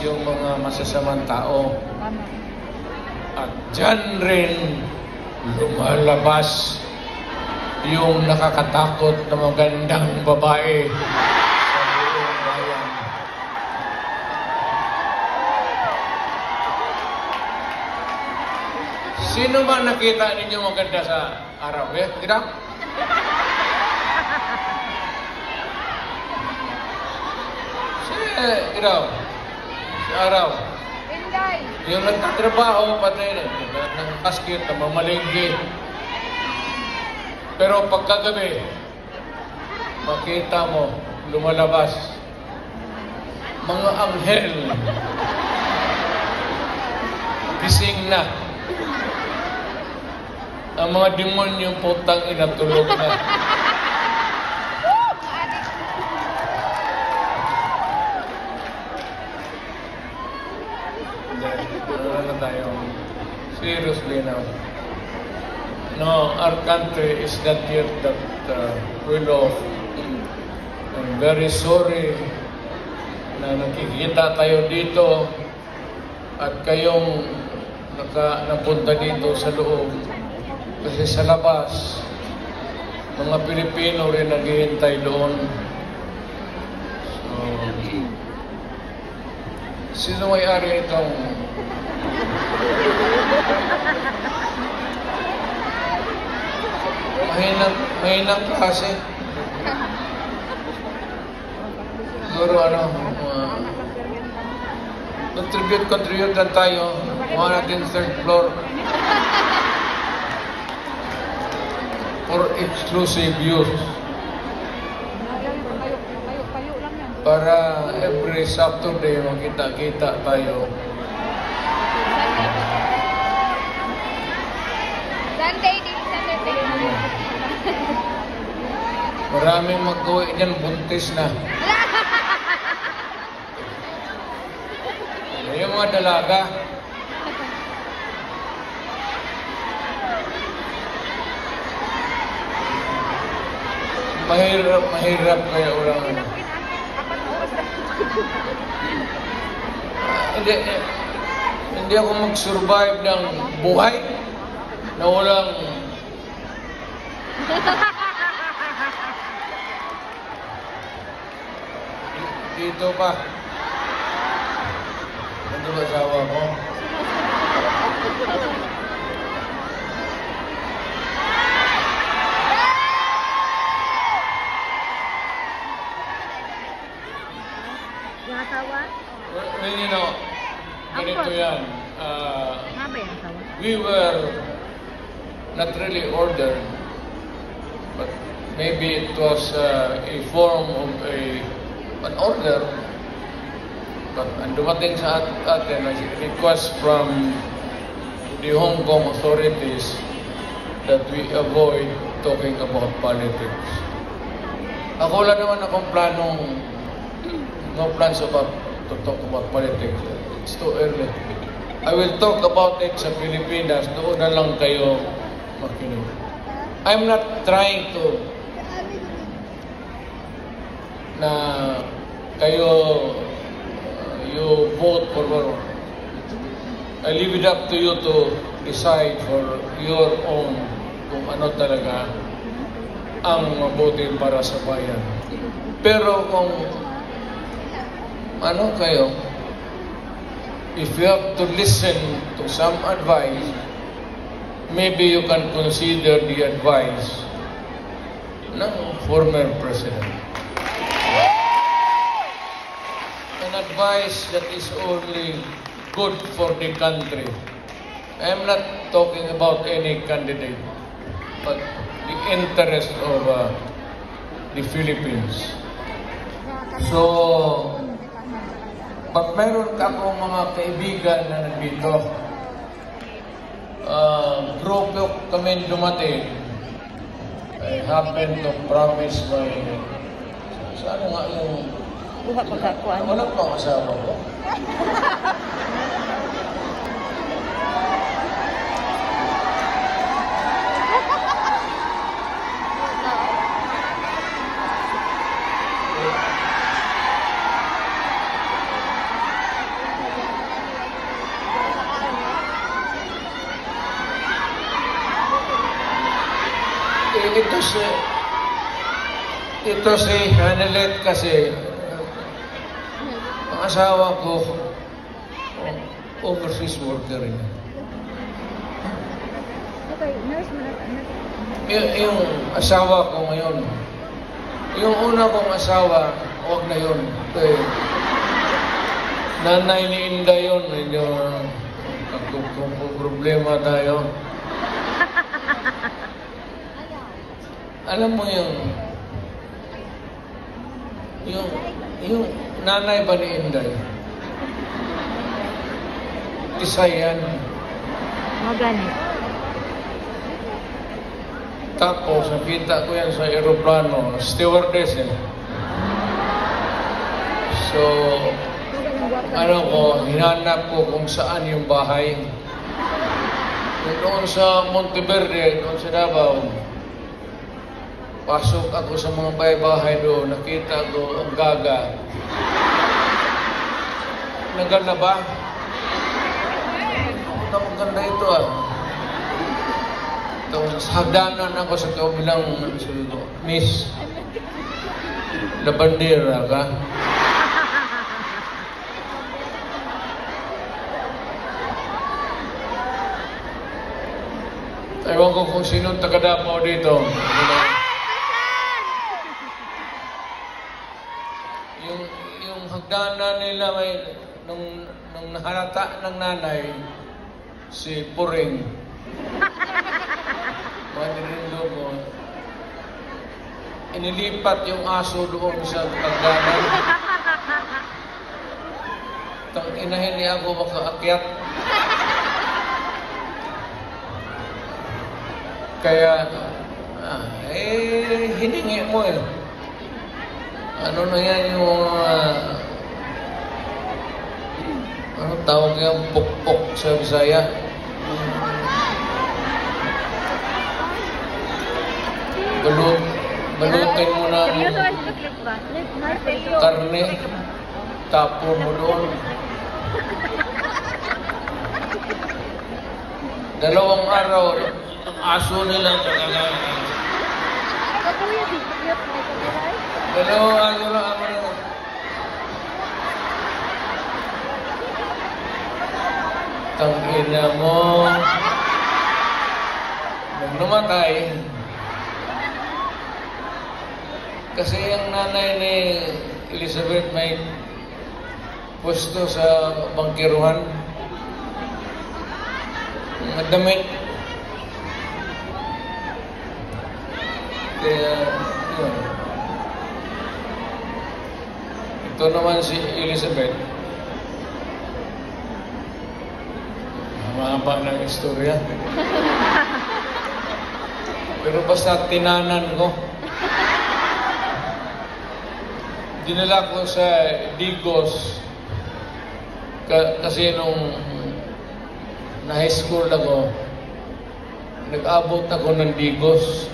yung mga masasamang tao. At dyan rin lumalabas yung nakakatakot na magandang babae sa buong bayan. Sino ba nakita ninyo maganda sa araw? Kita? Iraw. Si araw. Inday. Yung nagtatrabaho, patay ng kasket, na mamalinggi. Pero pagkagabi, makita mo, lumalabas, mga anghel, gising na. Ang mga demonyong putang inatulog na. Seriously now. No, our country is not yet that well off. I'm very sorry na nakikita tayo dito at kayong napunta dito sa loob. Kasi sa labas, mga Pilipino rin naghihintay doon. So, sino may-ari itong mahinang klase? Siguro contribute lang tayo. Mga natin third floor for exclusive use. Para every Saturday makita-kita tayo. Sunday din, Sunday. Maraming mag-uwi dyan, buntis na. Yung mga dalaga. Mahirap kaya ulang ano. Hindi ako mag-survive ng buhay na walang dito pa. Ano ba asawa ko? Yung asawa? Well, you know, ganito yan. We were not really ordered, but maybe it was a form of an order. But ang dumating sa atin, a request from the Hong Kong authorities that we avoid talking about politics. Ako wala naman akong no plans about to talk about politics. It's too early. I will talk about it sa Pilipinas. Doon na lang kayo makinig. I'm not trying to na kayo you vote for I leave it up to you to decide for your own kung ano talaga ang mabuti para sa bayan. Pero kung ano kayo, if you have to listen to some advice, maybe you can consider the advice ng former president. An advice that is only good for the country. I am not talking about any candidate, but the interest of the Philippines. So, pag mayroon ka akong mga kaibigan na nandito, grupo kami dumating, I happen to promise my... Saan nga yung... Buha pagkakuan. Wala pa ang asawa ko. ito si Hanelet kasi, ang asawa ko, overseas worker rin. Okay, nurse mo na. Yung asawa ko ngayon, yung una kong asawa, huwag na yun. Ito nanay ni Inda yun. Kung problema tayo. Alam mo yung nanay ba ni Inday? Isa yan. Maganik. Tapos, nakita ko yan sa aeroplano, stewardess eh. So, hinanap ko kung saan yung bahay. Doon sa Monteverde, doon sa Davao, pasok ako sa mga bahay-bahay doon, nakita ko ang gaga. Naganda ba? Maganda ito ah. Tapos hagdanan ako sa kabilang Miss, labandera ka. Ewan ko kung sino taga-Davao dito. Yung hagdanan nila may nung nahalata ng nanay si Puring. Manirindo ko. Inilipat yung aso doon sa hagdanan. Tang inahin niya ako makaakyat. Kaya, hiningi mo eh. Ano na yan yung, ano tawag yan, pukpok sa Bisaya? Balutin mo na karne, tapon mo doon. Dalawang araw, aso nila talaga. Dalawang araw lang ako na. Tangina mo. Nung namatay, kasi ang nanay ni Elizabeth may pwesto sa bangkiruhan. Damit. Kaya, yun. Ito naman si Elizabeth. Mahaba ng istorya. Pero basta tinanan ko. Dinala ko sa Digos. Kasi nung na high school ako, nag-abot ako ng Digos.